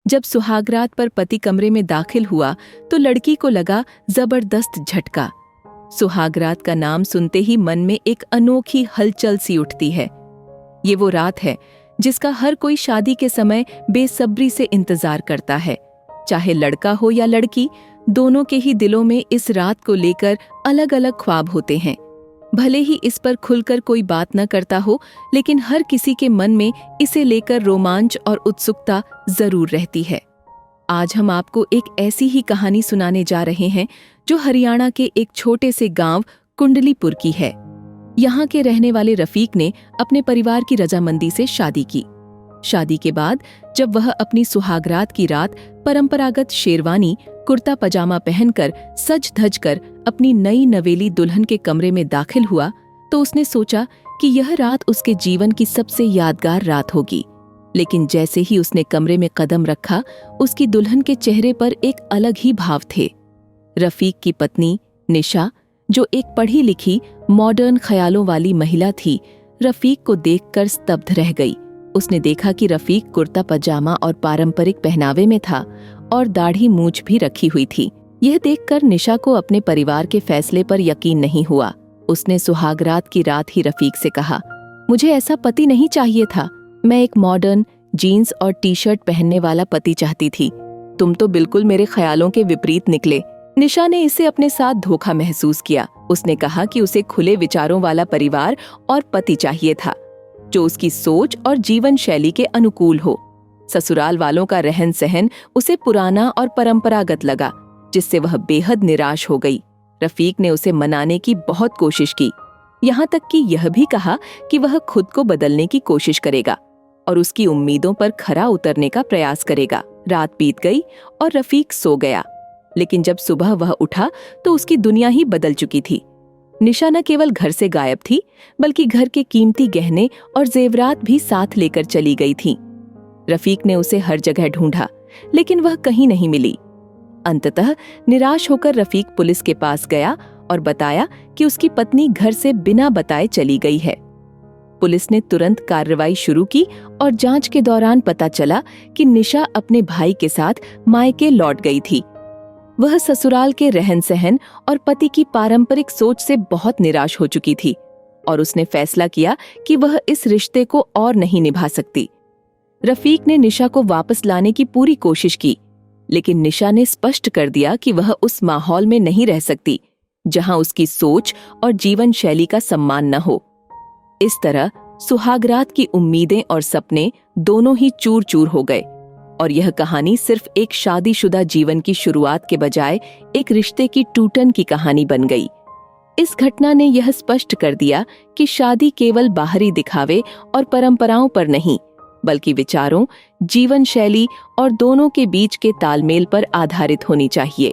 जब सुहागरात पर पति कमरे में दाखिल हुआ तो लड़की को लगा जबरदस्त झटका। सुहागरात का नाम सुनते ही मन में एक अनोखी हलचल सी उठती है। ये वो रात है जिसका हर कोई शादी के समय बेसब्री से इंतजार करता है। चाहे लड़का हो या लड़की, दोनों के ही दिलों में इस रात को लेकर अलग अलग ख्वाब होते हैं। भले ही इस पर खुलकर कोई बात न करता हो, लेकिन हर किसी के मन में इसे लेकर रोमांच और उत्सुकता जरूर रहती है। आज हम आपको एक ऐसी ही कहानी सुनाने जा रहे हैं जो हरियाणा के एक छोटे से गांव कुंडलीपुर की है। यहाँ के रहने वाले रफीक ने अपने परिवार की रजामंदी से शादी की। शादी के बाद जब वह अपनी सुहागरात की रात परंपरागत शेरवानी कुर्ता पजामा पहनकर सज धज कर अपनी नई नवेली दुल्हन के कमरे में दाखिल हुआ तो उसने सोचा कि यह रात उसके जीवन की सबसे यादगार रात होगी। लेकिन जैसे ही उसने कमरे में कदम रखा, उसकी दुल्हन के चेहरे पर एक अलग ही भाव थे। रफीक की पत्नी निशा, जो एक पढ़ी लिखी मॉडर्न ख्यालों वाली महिला थी, रफीक को देखकर स्तब्ध रह गई। उसने देखा कि रफीक कुर्ता पजामा और पारंपरिक पहनावे में था और दाढ़ी मूंछ भी रखी हुई थी। यह देखकर निशा को अपने परिवार के फैसले पर यकीन नहीं हुआ। उसने सुहागरात की रात ही रफीक से कहा, मुझे ऐसा पति नहीं चाहिए था। मैं एक मॉडर्न जीन्स और टी शर्ट पहनने वाला पति चाहती थी। तुम तो बिल्कुल मेरे ख्यालों के विपरीत निकले। निशा ने इसे अपने साथ धोखा महसूस किया। उसने कहा कि उसे खुले विचारों वाला परिवार और पति चाहिए था जो उसकी सोच और जीवन शैली के अनुकूल हो। ससुराल वालों का रहन सहन उसे पुराना और परंपरागत लगा, जिससे वह बेहद निराश हो गई। रफीक ने उसे मनाने की बहुत कोशिश की, यहाँ तक कि यह भी कहा कि वह खुद को बदलने की कोशिश करेगा और उसकी उम्मीदों पर खरा उतरने का प्रयास करेगा। रात बीत गई और रफीक सो गया, लेकिन जब सुबह वह उठा तो उसकी दुनिया ही बदल चुकी थी। निशा न केवल घर से गायब थी, बल्कि घर के कीमती गहने और जेवरात भी साथ लेकर चली गई थी। रफीक ने उसे हर जगह ढूंढा, लेकिन वह कहीं नहीं मिली। अंततः निराश होकर रफीक पुलिस के पास गया और बताया कि उसकी पत्नी घर से बिना बताए चली गई है। पुलिस ने तुरंत कार्रवाई शुरू की और जांच के दौरान पता चला कि निशा अपने भाई के साथ मायके लौट गई थी। वह ससुराल के रहन सहन और पति की पारंपरिक सोच से बहुत निराश हो चुकी थी और उसने फैसला किया कि वह इस रिश्ते को और नहीं निभा सकती। रफीक ने निशा को वापस लाने की पूरी कोशिश की, लेकिन निशा ने स्पष्ट कर दिया कि वह उस माहौल में नहीं रह सकती जहां उसकी सोच और जीवन शैली का सम्मान न हो। इस तरह सुहागरात की उम्मीदें और सपने दोनों ही चूर चूर हो गए और यह कहानी सिर्फ एक शादीशुदा जीवन की शुरुआत के बजाय एक रिश्ते की टूटन की कहानी बन गई। इस घटना ने यह स्पष्ट कर दिया कि शादी केवल बाहरी दिखावे और परंपराओं पर नहीं, बल्कि विचारों, जीवन शैली और दोनों के बीच के तालमेल पर आधारित होनी चाहिए।